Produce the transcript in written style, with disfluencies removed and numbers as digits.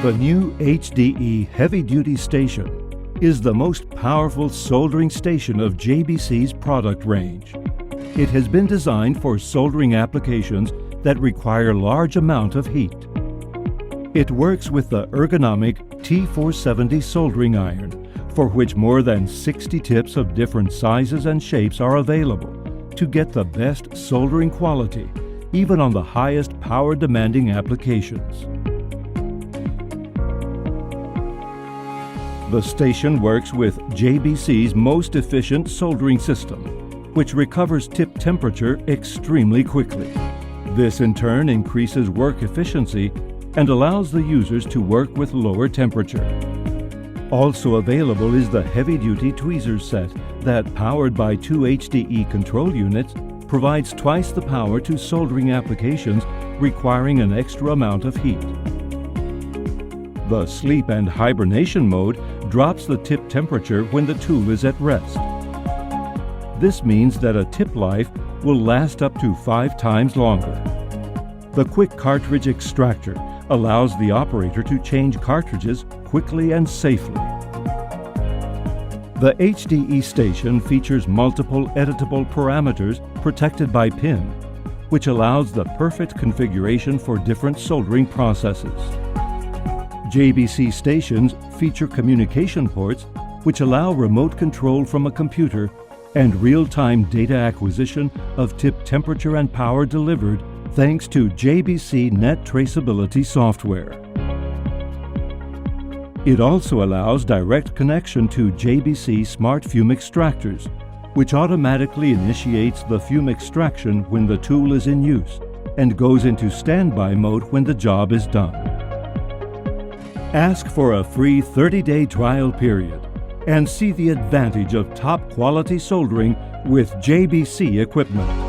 The new HDE heavy-duty station is the most powerful soldering station of JBC's product range. It has been designed for soldering applications that require large amount of heat. It works with the ergonomic T470 soldering iron, for which more than 60 tips of different sizes and shapes are available to get the best soldering quality, even on the highest power-demanding applications. The station works with JBC's most efficient soldering system, which recovers tip temperature extremely quickly. This in turn increases work efficiency and allows the users to work with lower temperature. Also available is the heavy-duty tweezer set that, powered by 2 HDE control units, provides twice the power to soldering applications requiring an extra amount of heat. The Sleep and Hibernation mode drops the tip temperature when the tool is at rest. This means that a tip life will last up to 5 times longer. The quick cartridge extractor allows the operator to change cartridges quickly and safely. The HDE station features multiple editable parameters protected by PIN, which allows the perfect configuration for different soldering processes. JBC stations feature communication ports which allow remote control from a computer and real-time data acquisition of tip temperature and power delivered thanks to JBC Net Traceability software. It also allows direct connection to JBC Smart Fume Extractors, which automatically initiates the fume extraction when the tool is in use and goes into standby mode when the job is done. Ask for a free 30-day trial period and see the advantage of top quality soldering with JBC equipment.